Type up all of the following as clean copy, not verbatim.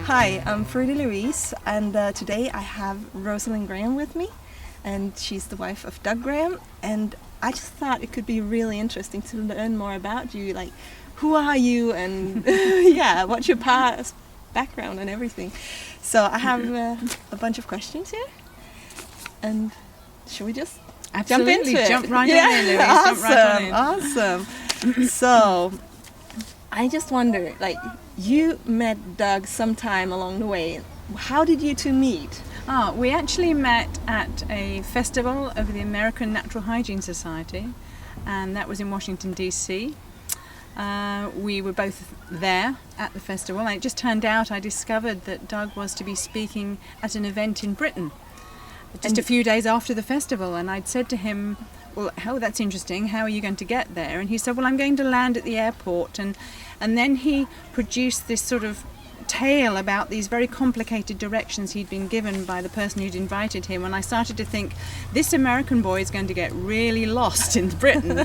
Hi, I'm Fruity Louise, and today I have Rosalind Graham with me, and she's the wife of Doug Graham, and I just thought it could be really interesting to learn more about you, like who are you and yeah, what's your past background and everything. So I have a bunch of questions here, and should we just Absolutely. jump into it? Jump right in, Louise. Jump right on in. Awesome. So I just wonder, like, you met Doug sometime along the way. How did you two meet? We actually met at a festival of the American Natural Hygiene Society, and that was in Washington, D.C. We were both there at the festival, and it just turned out I discovered that Doug was to be speaking at an event in Britain just a few days after the festival, and I'd said to him, well, that's interesting, how are you going to get there? And he said, well, I'm going to land at the airport, and then he produced this sort of tale about these very complicated directions he'd been given by the person who'd invited him, and I started to think, this American boy is going to get really lost in Britain.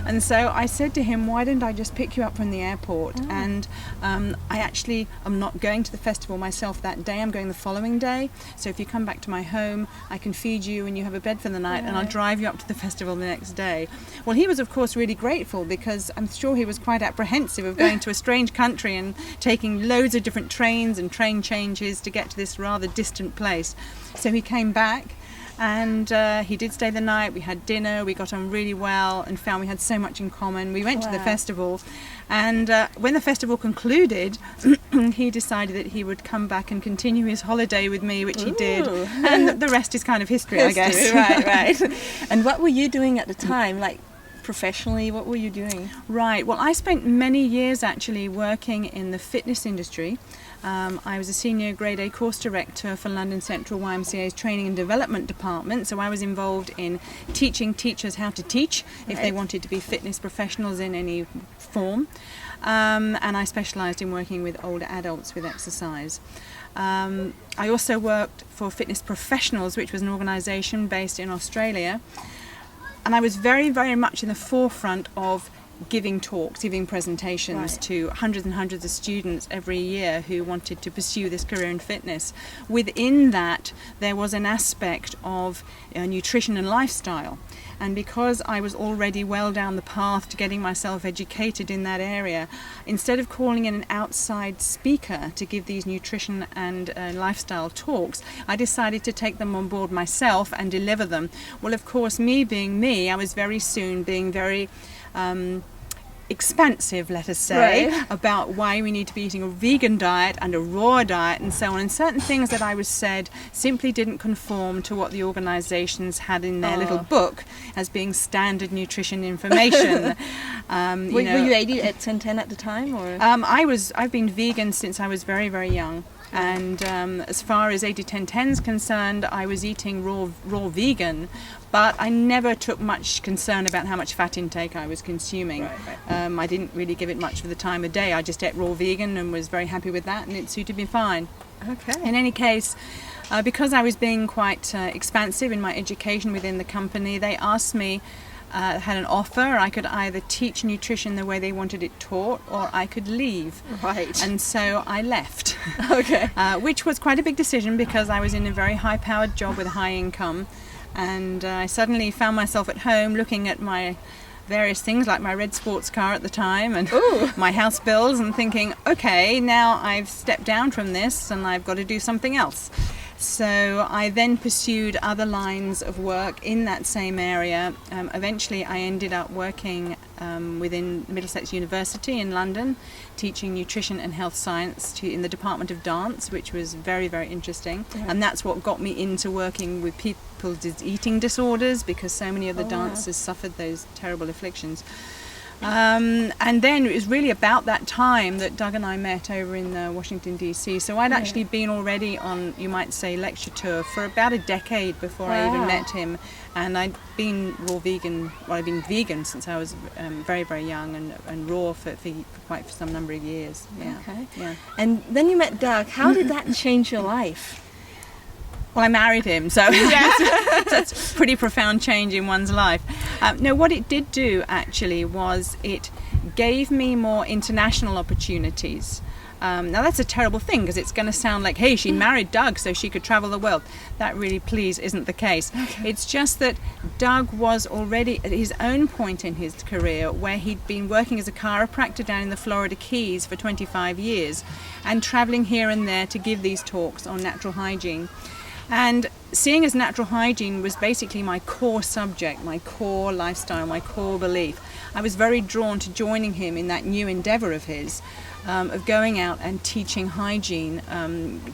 And so I said to him, why don't I just pick you up from the airport? And I actually am not going to the festival myself that day, I'm going the following day, so if you come back to my home I can feed you and you have a bed for the night, and I'll drive you up to the festival the next day. Well, he was of course really grateful, because I'm sure he was quite apprehensive of going to a strange country and taking loads of different trains and train changes to get to this rather distant place. So he came back, and he did stay the night. We had dinner, we got on really well and found we had so much in common. We went to the festival, and when the festival concluded he decided that he would come back and continue his holiday with me, which he did, and the rest is kind of history, I guess. Right. And what were you doing at the time, like professionally? What were you doing? Right, well, I spent many years actually working in the fitness industry. I was a senior grade A course director for London Central YMCA's training and development department, so I was involved in teaching teachers how to teach if they wanted to be fitness professionals in any form, and I specialised in working with older adults with exercise. I also worked for Fitness Professionals, which was an organisation based in Australia, and I was very, very much in the forefront of giving talks, giving presentations to hundreds and hundreds of students every year who wanted to pursue this career in fitness. Within that, there was an aspect of nutrition and lifestyle. And because I was already well down the path to getting myself educated in that area, instead of calling in an outside speaker to give these nutrition and lifestyle talks, I decided to take them on board myself and deliver them. Well, of course, me being me, I was very soon being very expansive, let us say, about why we need to be eating a vegan diet and a raw diet and so on, and certain things that I was said simply didn't conform to what the organisations had in their little book as being standard nutrition information. Were you 80 at 10 at the time, or? I've been vegan since I was very, very young. And as far as 80-10-10 is concerned, I was eating raw vegan, but I never took much concern about how much fat intake I was consuming. I didn't really give it much for the time of day. I just ate raw vegan and was very happy with that, and it suited me fine. Okay. In any case, because I was being quite expansive in my education within the company, they asked me, had an offer. I could either teach nutrition the way they wanted it taught, or I could leave. Right. And so I left. Okay. Which was quite a big decision, because I was in a very high-powered job with high income, and I suddenly found myself at home looking at my various things, like my red sports car at the time and my house bills, and thinking, okay, now I've stepped down from this and I've got to do something else. So I then pursued other lines of work in that same area. Eventually I ended up working within Middlesex University in London, teaching nutrition and health science in the Department of Dance, which was very, very interesting. And that's what got me into working with people with eating disorders, because so many of the dancers suffered those terrible afflictions. And then it was really about that time that Doug and I met over in Washington, D.C. So I'd actually been already on, you might say, lecture tour for about a decade before I even met him. And I'd been raw vegan, well, I'd been vegan since I was very, very young, and raw for quite some number of years. Yeah. Okay. Yeah. And then you met Doug. How did that change your life? Well, I married him, so that's a pretty profound change in one's life. No, what it did do actually was it gave me more international opportunities. Now that's a terrible thing because it's going to sound like, hey, she married Doug so she could travel the world. That really, please, isn't the case. Okay. It's just that Doug was already at his own point in his career where he'd been working as a chiropractor down in the Florida Keys for 25 years and traveling here and there to give these talks on natural hygiene. And seeing as natural hygiene was basically my core subject, my core lifestyle, my core belief, I was very drawn to joining him in that new endeavour of his, of going out and teaching hygiene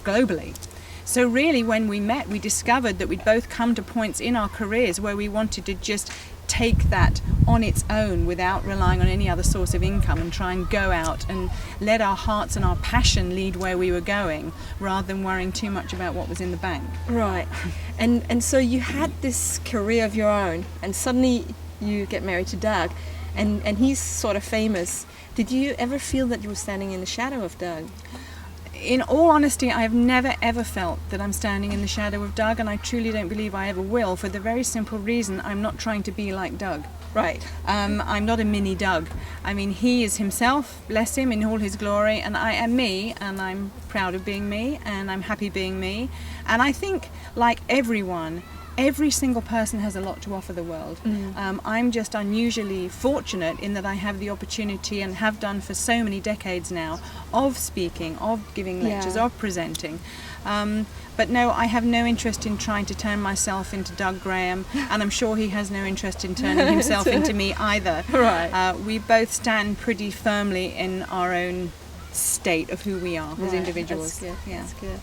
globally. So really when we met, we discovered that we'd both come to points in our careers where we wanted to just take that on its own without relying on any other source of income and try and go out and let our hearts and our passion lead where we were going rather than worrying too much about what was in the bank. Right. And so you had this career of your own and suddenly you get married to Doug and he's sort of famous. Did you ever feel that you were standing in the shadow of Doug? In all honesty, I have never ever felt that I'm standing in the shadow of Doug, and I truly don't believe I ever will, for the very simple reason I'm not trying to be like Doug. Right. I'm not a mini Doug. I mean, he is himself, bless him, in all his glory, and I am me, and I'm proud of being me, and I'm happy being me. And I think, like everyone, every single person has a lot to offer the world. I'm just unusually fortunate in that I have the opportunity, and have done for so many decades now, of speaking, of giving lectures, of presenting. But no, I have no interest in trying to turn myself into Doug Graham, and I'm sure he has no interest in turning himself into me either. Right. We both stand pretty firmly in our own state of who we are as individuals. That's good. Yeah. That's good.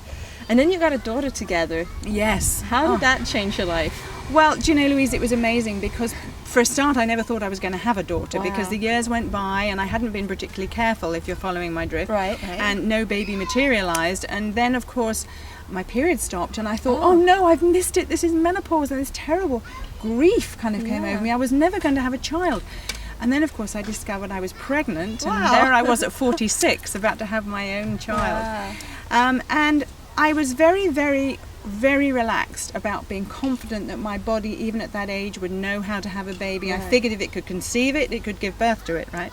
And then you got a daughter together. Yes. How did that change your life? Well, Juno Louise, it was amazing because for a start I never thought I was going to have a daughter because the years went by and I hadn't been particularly careful, if you're following my drift. Right. And no baby materialised. And then, of course, my period stopped and I thought, oh no, I've missed it. This is menopause, and this terrible grief kind of came over me. I was never going to have a child. And then, of course, I discovered I was pregnant, and there I was at 46, about to have my own child. And I was very, very, very relaxed about being confident that my body, even at that age, would know how to have a baby. I figured if it could conceive it, it could give birth to it, right?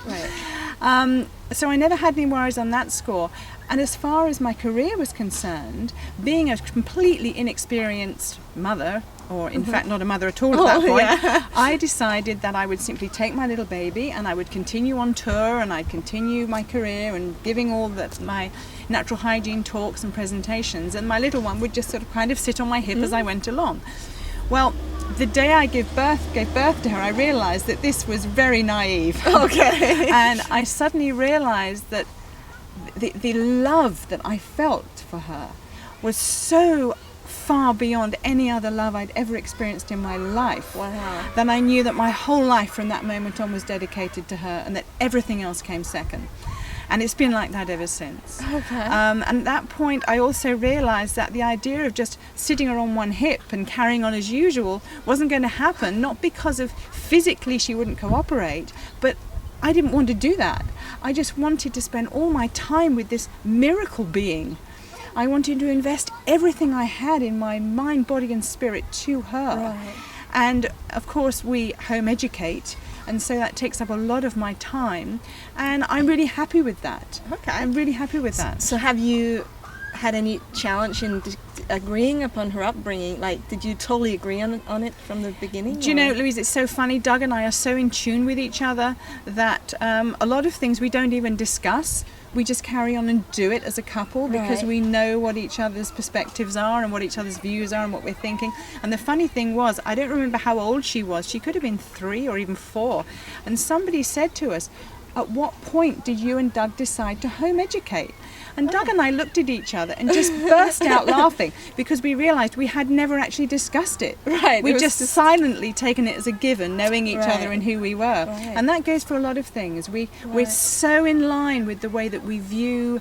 So I never had any worries on that score. And as far as my career was concerned, being a completely inexperienced mother, or in fact not a mother at all at that point, I decided that I would simply take my little baby and I would continue on tour and I'd continue my career and giving all my natural hygiene talks and presentations, and my little one would just sort of kind of sit on my hip as I went along. Well, the day I gave birth to her, I realised that this was very naive. Okay. And I suddenly realised that the love that I felt for her was so far beyond any other love I'd ever experienced in my life. Wow. Then I knew that my whole life from that moment on was dedicated to her and that everything else came second. And it's been like that ever since. Okay. And at that point I also realised that the idea of just sitting her on one hip and carrying on as usual wasn't going to happen, not because of physically she wouldn't cooperate, but I didn't want to do that. I just wanted to spend all my time with this miracle being. I wanted to invest everything I had in my mind, body and spirit to her. Right. And of course we home educate, and so that takes up a lot of my time, and I'm really happy with that. Okay. I'm really happy with that. So have you had any challenge in agreeing upon her upbringing? Like, did you totally agree on it from the beginning? Do you know, Louise, it's so funny. Doug and I are so in tune with each other that a lot of things we don't even discuss. We just carry on and do it as a couple because we know what each other's perspectives are and what each other's views are and what we're thinking. And the funny thing was, I don't remember how old she was. She could have been 3 or even 4. And somebody said to us, at what point did you and Doug decide to home educate? And Doug and I looked at each other and just burst out laughing because we realised we had never actually discussed it. Right. We'd just silently taken it as a given, knowing each other and who we were. Right. And that goes for a lot of things. We're so in line with the way that we view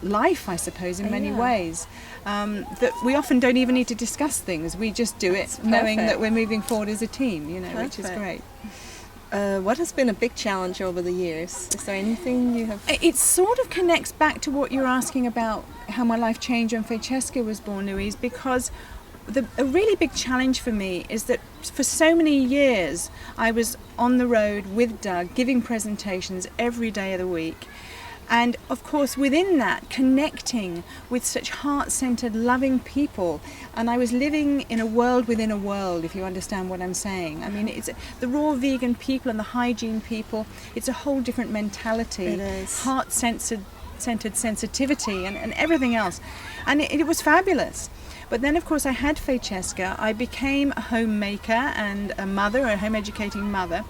life, I suppose, in many ways, that we often don't even need to discuss things. We just do it knowing that we're moving forward as a team, which is great. What has been a big challenge over the years? Is there anything you have? It sort of connects back to what you're asking about how my life changed when Francesca was born, Louise, because a really big challenge for me is that for so many years I was on the road with Doug, giving presentations every day of the week. And of course within that, connecting with such heart-centered, loving people. And I was living in a world within a world, if you understand what I'm saying. I mean, it's the raw vegan people and the hygiene people, it's a whole different mentality. It is. Heart-centered sensitivity and everything else. And it was fabulous. But then, of course, I had Francesca. I became a homemaker and a mother, a home-educating mother,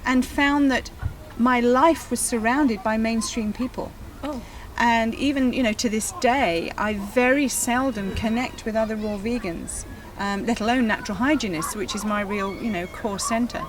and found that my life was surrounded by mainstream people. Oh. And even, to this day, I very seldom connect with other raw vegans, let alone natural hygienists, which is my real, core centre.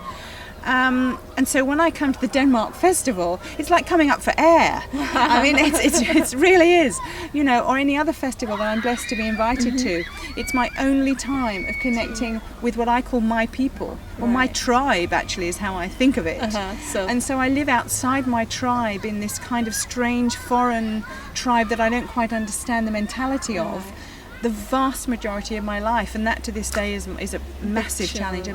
And so when I come to the Denmark Festival, it's like coming up for air. I mean, it really is, or any other festival that I'm blessed to be invited to. It's my only time of connecting with what I call my people, or my tribe, actually, is how I think of it. And so I live outside my tribe in this kind of strange foreign tribe that I don't quite understand the mentality of. The vast majority of my life, and that to this day is a massive challenge,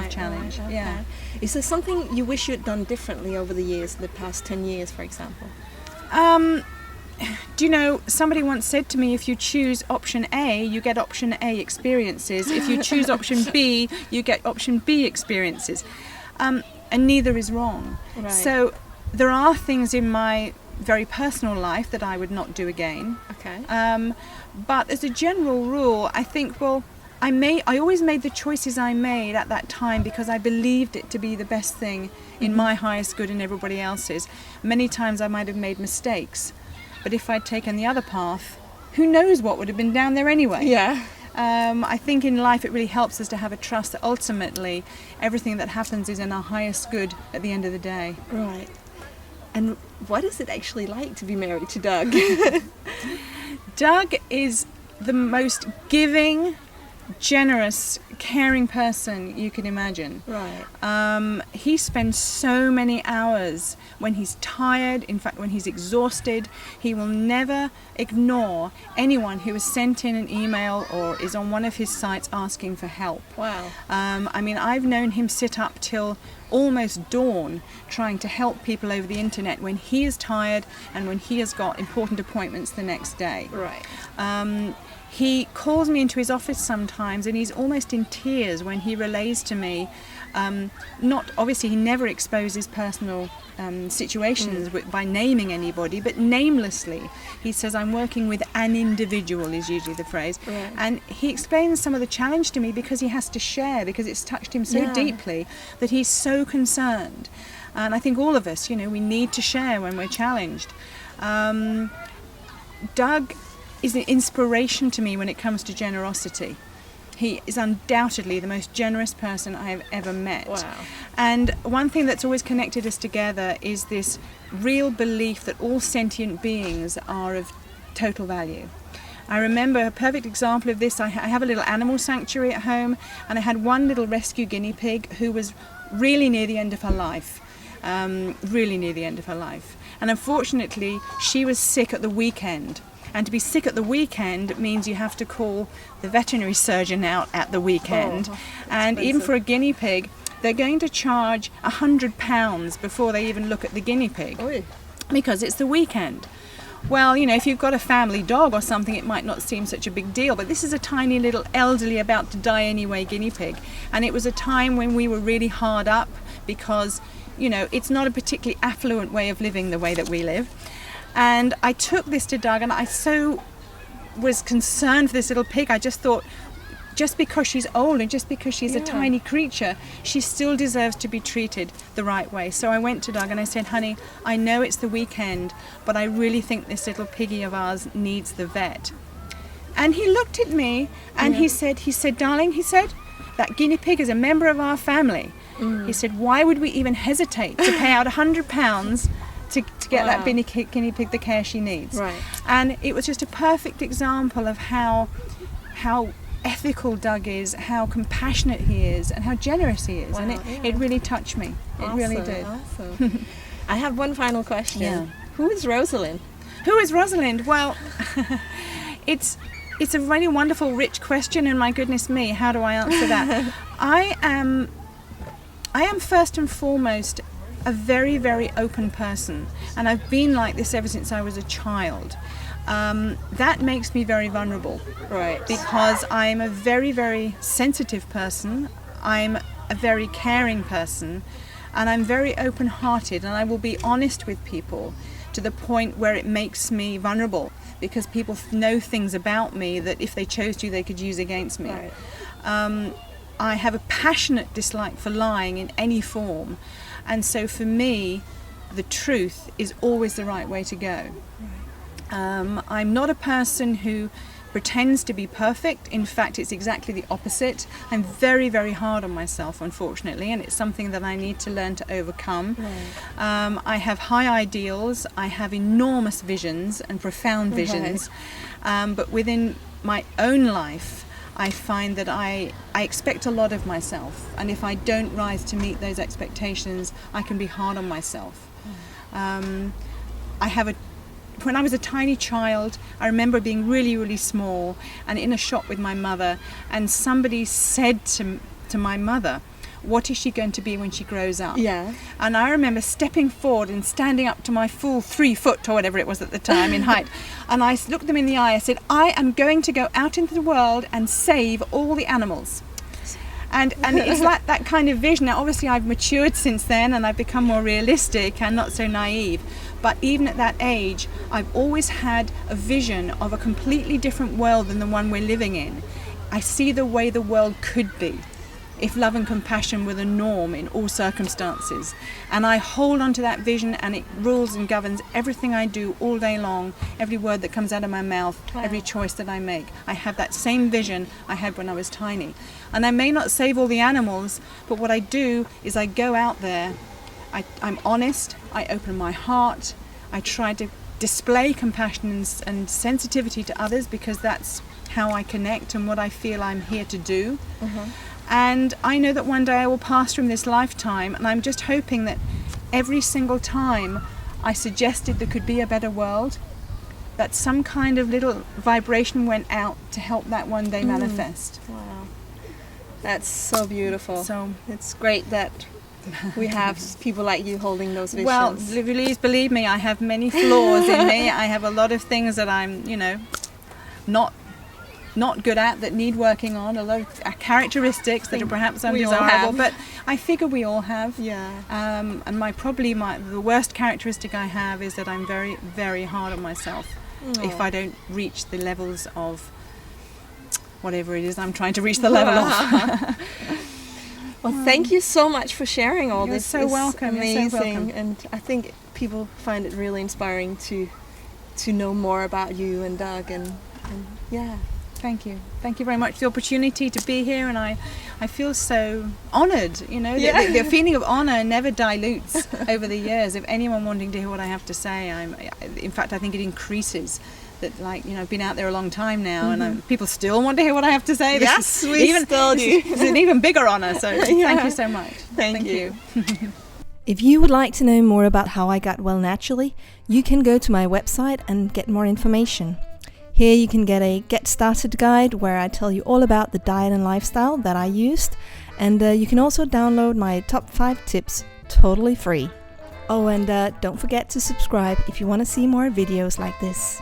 challenge. Okay. Yeah. Is there something you wish you'd done differently over the years, the past 10 years, for example? Do you know, somebody once said to me, if you choose option A, you get option A experiences. If you choose option B, you get option B experiences. And neither is wrong. Right. So there are things in my very personal life that I would not do again. Okay. But as a general rule, I think, I always made the choices I made at that time because I believed it to be the best thing in my highest good and everybody else's. Many times I might have made mistakes, but if I'd taken the other path, who knows what would have been down there anyway. Yeah. I think in life it really helps us to have a trust that ultimately everything that happens is in our highest good at the end of the day. Right. And what is it actually like to be married to Doug? Doug is the most giving, generous, caring person you can imagine. Right. He spends so many hours when he's tired, in fact when he's exhausted. He will never ignore anyone who has sent in an email or is on one of his sites asking for help. Wow. I mean, I've known him sit up till almost dawn trying to help people over the internet when he is tired and when he has got important appointments the next day. Right. He calls me into his office sometimes and he's almost in tears when he relays to me, obviously he never exposes personal situations by naming anybody, but namelessly. He says, I'm working with an individual, is usually the phrase. Right. And he explains some of the challenge to me because he has to share, because it's touched him so deeply that he's so concerned. And I think all of us, we need to share when we're challenged. Doug is an inspiration to me when it comes to generosity. He is undoubtedly the most generous person I have ever met. Wow. And one thing that's always connected us together is this real belief that all sentient beings are of total value. I remember a perfect example of this. I have a little animal sanctuary at home, and I had one little rescue guinea pig who was really near the end of her life. And unfortunately, she was sick at the weekend. And to be sick at the weekend means you have to call the veterinary surgeon out at the weekend. And even for a guinea pig, they're going to charge £100 before they even look at the guinea pig. Oy. Because it's the weekend. Well, if you've got a family dog or something, it might not seem such a big deal, but this is a tiny little elderly about to die anyway guinea pig. And it was a time when we were really hard up because, it's not a particularly affluent way of living the way that we live. And I took this to Doug, and I so was concerned for this little pig. I just thought, just because she's old and just because she's a tiny creature, she still deserves to be treated the right way. So I went to Doug and I said, honey, I know it's the weekend, but I really think this little piggy of ours needs the vet. And he looked at me and he said, darling, that guinea pig is a member of our family. He said, why would we even hesitate to pay out £100 to get that guinea pig the care she needs? Right. And it was just a perfect example of how ethical Doug is, how compassionate he is, and how generous he is. Wow, And it really touched me. It really did. Awesome. I have one final question. Yeah. Who is Rosalind? Who is Rosalind? Well, it's a really wonderful, rich question, and my goodness me, how do I answer that? I am first and foremost a very, very open person, and I've been like this ever since I was a child. That makes me very vulnerable, Right. because I'm a very, very sensitive person. I'm a very caring person, and I'm very open-hearted, and I will be honest with people to the point where it makes me vulnerable, because people know things about me that if they chose to, they could use against me. Right. I have a passionate dislike for lying in any form, and so for me, the truth is always the right way to go. I'm not a person who pretends to be perfect. In fact, it's exactly the opposite. I'm very, very hard on myself, unfortunately, and it's something that I need to learn to overcome. Right. I have high ideals, I have enormous visions and profound visions, but within my own life, I find that I expect a lot of myself, and if I don't rise to meet those expectations, I can be hard on myself. When I was a tiny child, I remember being really, really small and in a shop with my mother, and somebody said to my mother, what is she going to be when she grows up? Yeah. And I remember stepping forward and standing up to my full 3 foot or whatever it was at the time in height, and I looked them in the eye. I said, I am going to go out into the world and save all the animals. And it's like that kind of vision. Now, obviously, I've matured since then, and I've become more realistic and not so naive. But even at that age, I've always had a vision of a completely different world than the one we're living in. I see the way the world could be if love and compassion were the norm in all circumstances. And I hold on to that vision, and it rules and governs everything I do all day long, every word that comes out of my mouth, every choice that I make. I have that same vision I had when I was tiny. And I may not save all the animals, but what I do is I go out there, I'm honest, I open my heart, I try to display compassion and sensitivity to others, because that's how I connect and what I feel I'm here to do. And I know that one day I will pass from this lifetime, and I'm just hoping that every single time I suggested there could be a better world, that some kind of little vibration went out to help that one day manifest. Wow. That's so beautiful. So it's great that we have people like you holding those visions. Well, please believe me, I have many flaws in me. I have a lot of things that I'm, not good at, that need working on, a lot of characteristics that are perhaps undesirable, but I figure we all have. Yeah. And the worst characteristic I have is that I'm very, very hard on myself if I don't reach the levels of whatever it is I'm trying to reach the level of. Well, thank you so much for sharing all You're this. so welcome. Amazing. You're so welcome. And I think people find it really inspiring to know more about you and Doug, and yeah. Thank you. Thank you very much for the opportunity to be here, and I feel so honoured. The feeling of honour never dilutes over the years. If anyone wanting to hear what I have to say, in fact, I think it increases. That, I've been out there a long time now, and people still want to hear what I have to say. We still do. It's an even bigger honour, so thank you so much. Thank you. If you would like to know more about how I got well naturally, you can go to my website and get more information. Here you can get a Get Started guide where I tell you all about the diet and lifestyle that I used, and you can also download my top 5 tips totally free. Oh, and don't forget to subscribe if you want to see more videos like this.